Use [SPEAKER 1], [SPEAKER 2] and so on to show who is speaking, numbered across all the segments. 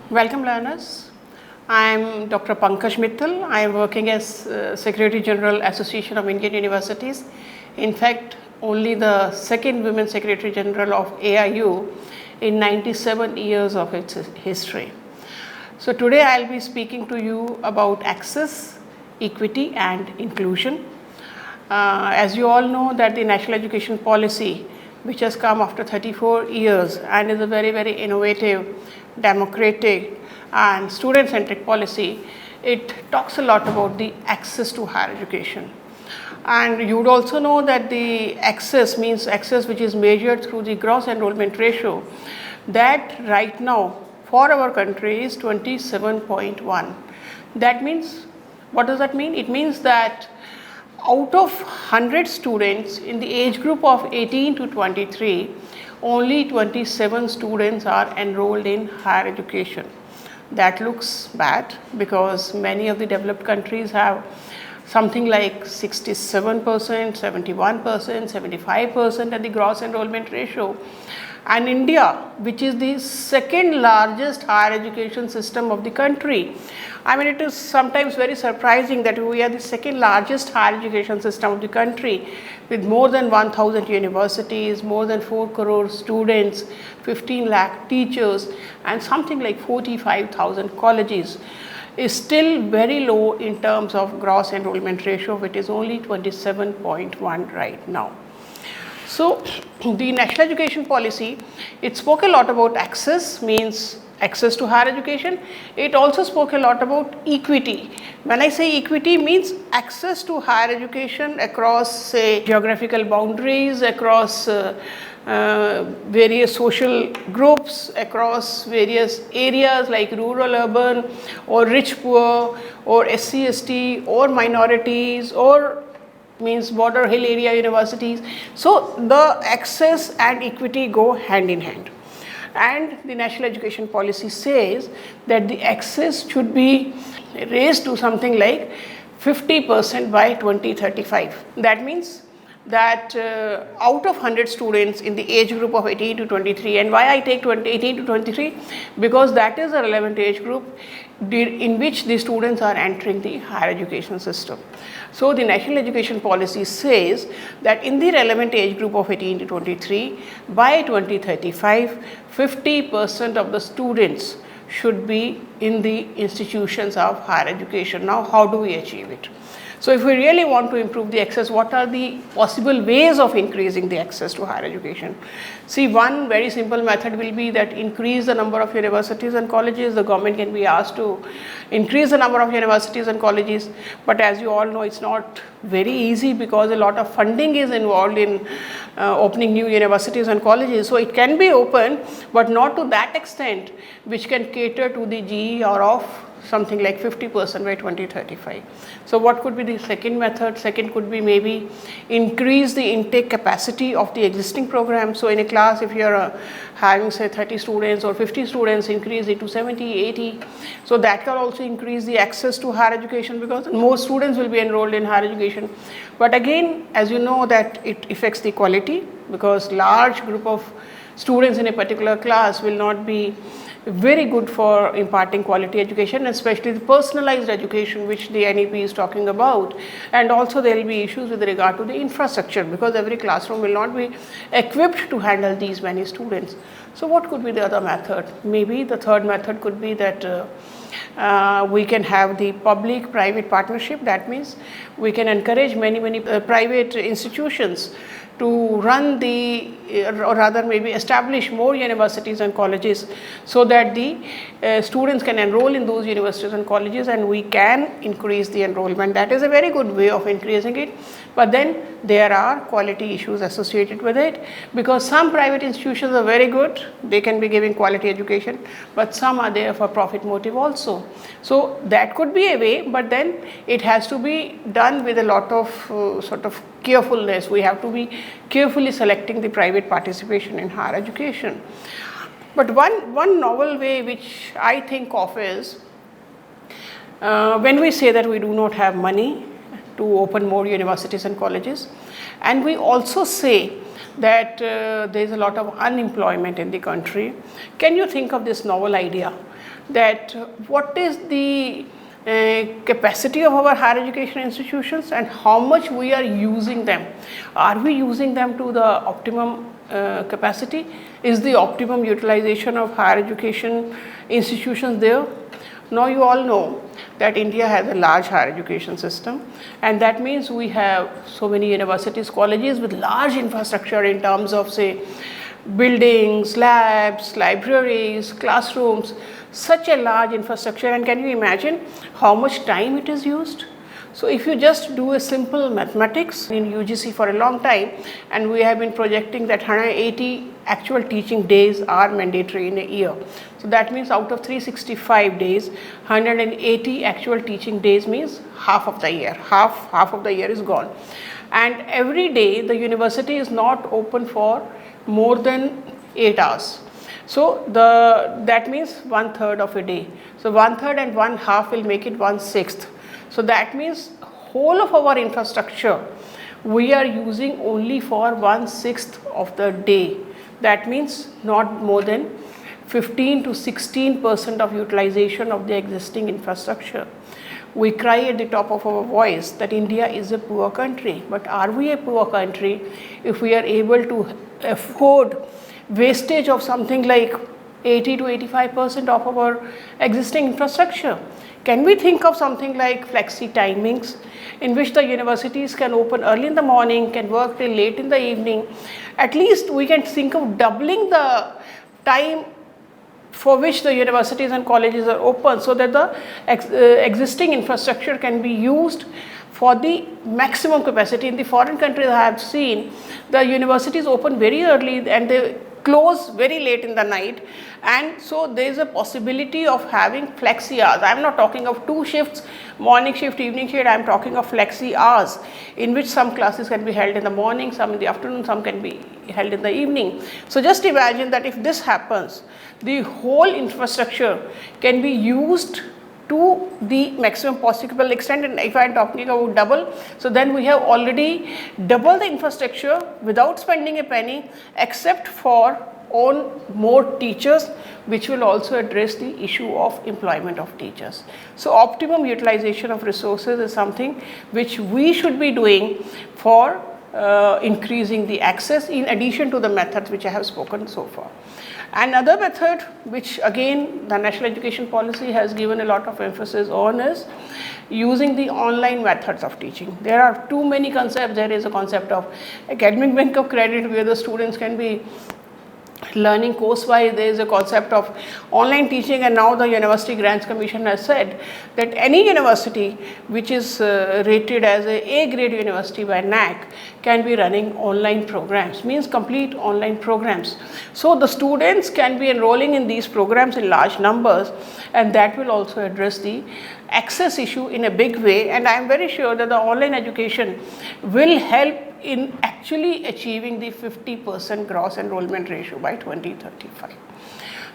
[SPEAKER 1] Welcome learners. I am Dr. Pankaj Mittal. I am working as Secretary General Association of Indian Universities. In fact, only the second Women Secretary General of AIU in 97 years of its history. So today I will be speaking to you about access, equity and inclusion. As you all know that the National Education Policy, which has come after 34 years and is a very innovative, democratic and student-centric policy, it talks a lot about the access to higher education. And you would also know that the access means access which is measured through the gross enrollment ratio, that right now for our country is 27.1. That means, what does that mean? It means that out of 100 students in the age group of 18 to 23, only 27 students are enrolled in higher education. That looks bad because many of the developed countries have something like 67%, 71%, 75% at the gross enrollment ratio. And India, which is the second largest higher education system of the country, I mean, it is sometimes very surprising that we are the second largest higher education system of the country with more than 1,000 universities, more than 4 crore students, 15 lakh teachers and something like 45,000 colleges, is still very low in terms of gross enrollment ratio, which is only 27.1 right now. So the National Education Policy, it spoke a lot about access, means access to higher education. It also spoke a lot about equity. When I say equity, means access to higher education across, say, geographical boundaries, across various social groups, across various areas like rural, urban or rich, poor or SC, ST or minorities or means border hill area universities. So the access and equity go hand in hand. And the National Education Policy says that the access should be raised to something like 50% by 2035. That means that out of 100 students in the age group of 18 to 23, and why I take 18 to 23, because that is a relevant age group in which the students are entering the higher education system. So the National Education Policy says that in the relevant age group of 18 to 23, by 2035, 50% of the students should be in the institutions of higher education. Now, how do we achieve it? So if we really want to improve the access, what are the possible ways of increasing the access to higher education? See, one very simple method will be that increase the number of universities and colleges. The government can be asked to increase the number of universities and colleges, but as you all know, it's not very easy because a lot of funding is involved in opening new universities and colleges. So it can be open, but not to that extent which can cater to the GER of something like 50% by 2035. So what could be the second method? Second could be maybe increase the intake capacity of the existing program. So in a class, if you're having say 30 students or 50 students, increase it to 70, 80. So that can also increase the access to higher education because more students will be enrolled in higher education. But again, as you know, that it affects the quality because large group of students in a particular class will not be very good for imparting quality education, especially the personalized education which the NEP is talking about. And also there will be issues with regard to the infrastructure because every classroom will not be equipped to handle these many students. So what could be the other method? Maybe the third method could be that we can have the public-private partnership. That means we can encourage many private institutions to run the or rather maybe establish more universities and colleges so that the students can enroll in those universities and colleges and we can increase the enrollment. That is a very good way of increasing it, but then there are quality issues associated with it because some private institutions are very good, they can be giving quality education, but some are there for profit motive also. So that could be a way, but then it has to be done with a lot of sort of carefulness. We have to be carefully selecting the private participation in higher education. But one novel way which I think of is when we say that we do not have money to open more universities and colleges. And we also say that there is a lot of unemployment in the country. Can you think of this novel idea that what is the capacity of our higher education institutions and how much we are using them? Are we using them to the optimum capacity? Is the optimum utilization of higher education institutions there? Now you all know that India has a large higher education system, and that means we have so many universities, colleges with large infrastructure in terms of, say, buildings, labs, libraries, classrooms, such a large infrastructure. And can you imagine how much time it is used? So if you just do a simple mathematics in UGC for a long time, and we have been projecting that 180 actual teaching days are mandatory in a year. So that means out of 365 days, 180 actual teaching days means half of the year. Half of the year is gone. And every day the university is not open for more than 8 hours. So that means 1/3 of a day. So 1/3 and 1/2 will make it 1/6. So that means whole of our infrastructure we are using only for 1/6 of the day. That means not more than 15 to 16% of utilization of the existing infrastructure. We cry at the top of our voice that India is a poor country, but are we a poor country if we are able to afford wastage of something like 80 to 85% of our existing infrastructure? Can we think of something like flexi timings in which the universities can open early in the morning, can work till late in the evening? At least we can think of doubling the time for which the universities and colleges are open, so that the existing infrastructure can be used for the maximum capacity. In the foreign countries I have seen, the universities open very early and they close very late in the night, and so there is a possibility of having flexi hours. I am not talking of 2 shifts, morning shift, evening shift. I am talking of flexi hours in which some classes can be held in the morning, some in the afternoon, some can be held in the evening. So just imagine that if this happens, the whole infrastructure can be used to the maximum possible extent. And if I am talking about double, so then we have already doubled the infrastructure without spending a penny, except for on more teachers, which will also address the issue of employment of teachers. So optimum utilization of resources is something which we should be doing for increasing the access, in addition to the methods which I have spoken so far. Another method which again the National Education Policy has given a lot of emphasis on is using the online methods of teaching. There are too many concepts. There is a concept of academic bank of credit where the students can be learning course-wise. There is a concept of online teaching, and now the University Grants Commission has said that any university which is rated as a grade university by NAC can be running online programs, means complete online programs. So the students can be enrolling in these programs in large numbers, and that will also address the access issue in a big way. And I am very sure that the online education will help in actually achieving the 50% gross enrollment ratio by 2035.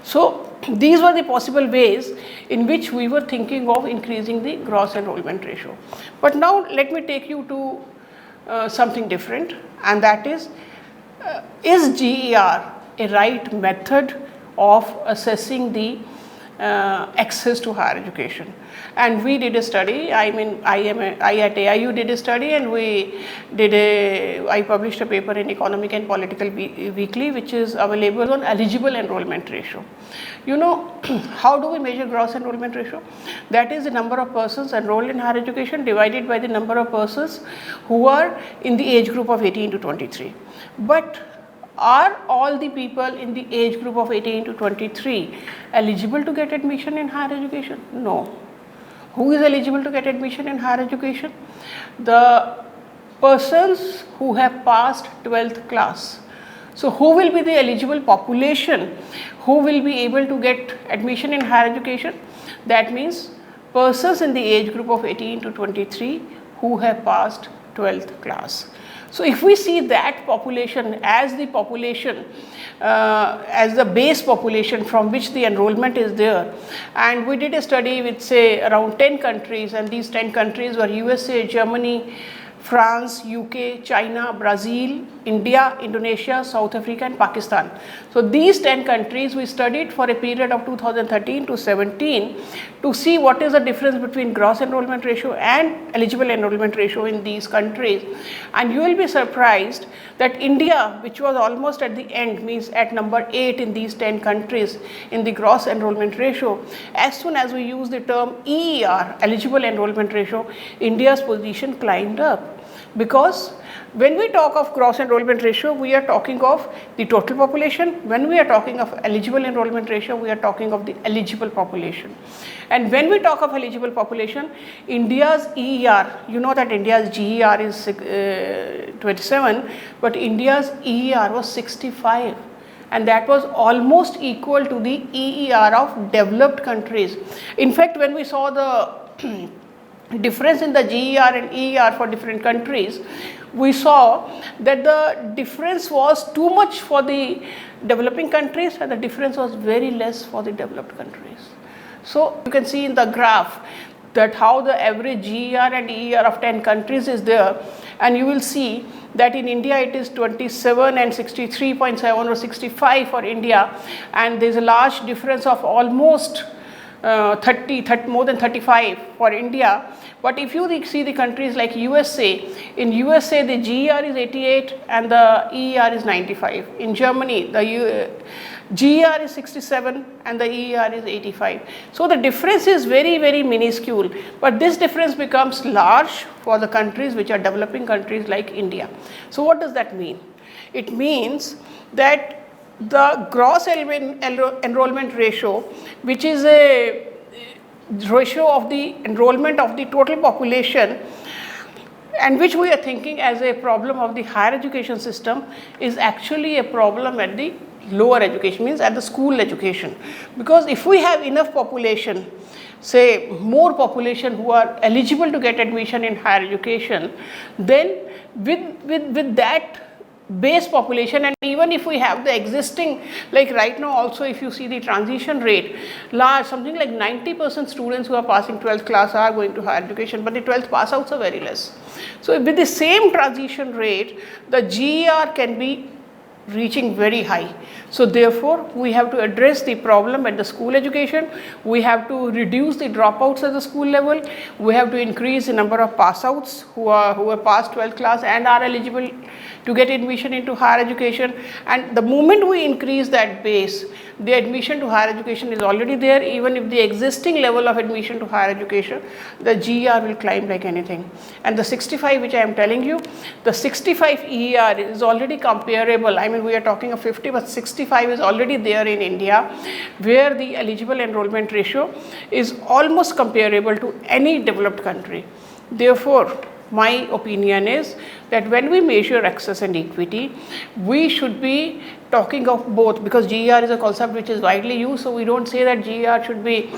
[SPEAKER 1] So these were the possible ways in which we were thinking of increasing the gross enrollment ratio. But now let me take you to something different, and that is GER a right method of assessing the access to higher education? And we did a study. I at AIU did a study, and I published a paper in Economic and Political Weekly, which is available on eligible enrollment ratio. You know, how do we measure gross enrollment ratio? That is the number of persons enrolled in higher education divided by the number of persons who are in the age group of 18 to 23. But are all the people in the age group of 18 to 23 eligible to get admission in higher education? No. Who is eligible to get admission in higher education? The persons who have passed 12th class. So who will be the eligible population who will be able to get admission in higher education? That means persons in the age group of 18 to 23 who have passed 12th class. So if we see that population as the population, as the base population from which the enrollment is there, and we did a study with say around 10 countries, and these 10 countries were USA, Germany, France, UK, China, Brazil, India, Indonesia, South Africa and Pakistan. So these 10 countries we studied for a period of 2013 to 17 to see what is the difference between gross enrollment ratio and eligible enrollment ratio in these countries. And you will be surprised that India, which was almost at the end, means at number 8 in these 10 countries in the gross enrollment ratio, as soon as we use the term EER, eligible enrollment ratio, India's position climbed up. Because when we talk of gross enrollment ratio, we are talking of the total population. When we are talking of eligible enrollment ratio, we are talking of the eligible population. And when we talk of eligible population, India's EER, you know that India's GER is 27, but India's EER was 65. And that was almost equal to the EER of developed countries. In fact, when we saw the difference in the GER and EER for different countries, we saw that the difference was too much for the developing countries and the difference was very less for the developed countries. So you can see in the graph that how the average GER and EER of 10 countries is there, and you will see that in India it is 27 and 63.7 or 65 for India, and there is a large difference of almost more than 35 for India. But if you see the countries like USA, in USA the GER is 88 and the EER is 95. In Germany the GER is 67 and the EER is 85. So the difference is very, very minuscule, but this difference becomes large for the countries which are developing countries like India. So what does that mean? It means that the gross enrollment ratio, which is a ratio of the enrollment of the total population, and which we are thinking as a problem of the higher education system, is actually a problem at the lower education, means at the school education. Because if we have enough population, say more population who are eligible to get admission in higher education, then with that base population, and even if we have the existing, like right now also if you see the transition rate, large, something like 90% students who are passing 12th class are going to higher education, but the 12th pass outs are very less. So with the same transition rate, the GER can be reaching very high. So therefore we have to address the problem at the school education, we have to reduce the dropouts at the school level, we have to increase the number of pass outs who are past 12th class and are eligible to get admission into higher education. And the moment we increase that base, the admission to higher education is already there. Even if the existing level of admission to higher education, the GER will climb like anything. And the 65 which I am telling you, the 65 EER is already comparable. I mean, we are talking of 50, but 65 is already there in India, where the eligible enrollment ratio is almost comparable to any developed country. Therefore, my opinion is that when we measure access and equity, we should be talking of both, because GER is a concept which is widely used, so we don't say that GER should be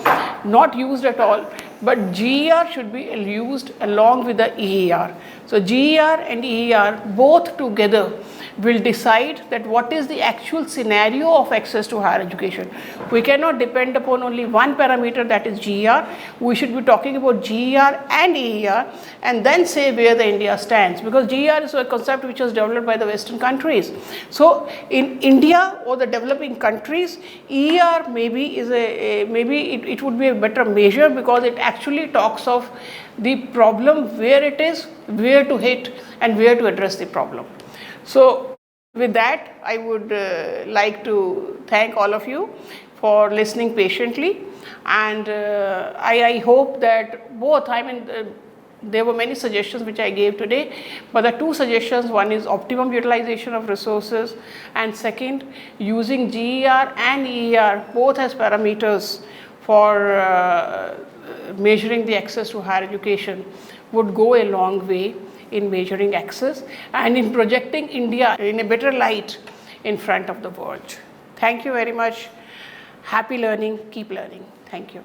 [SPEAKER 1] not used at all, but GER should be used along with the EER. So GER and EER both together will decide that what is the actual scenario of access to higher education. We cannot depend upon only one parameter, that is GER. We should be talking about GER and EER and then say where the India stands, because GER is a concept which was developed by the Western countries. So in India or the developing countries, EER maybe is it would be a better measure, because it actually talks of the problem, where it is, where to hit and where to address the problem. So with that, I would like to thank all of you for listening patiently, and I hope that both, there were many suggestions which I gave today, but the two suggestions, one is optimum utilization of resources, and second, using GER and EER both as parameters for measuring the access to higher education would go a long way in measuring access and in projecting India in a better light in front of the world. Thank you very much. Happy learning. Keep learning. Thank you.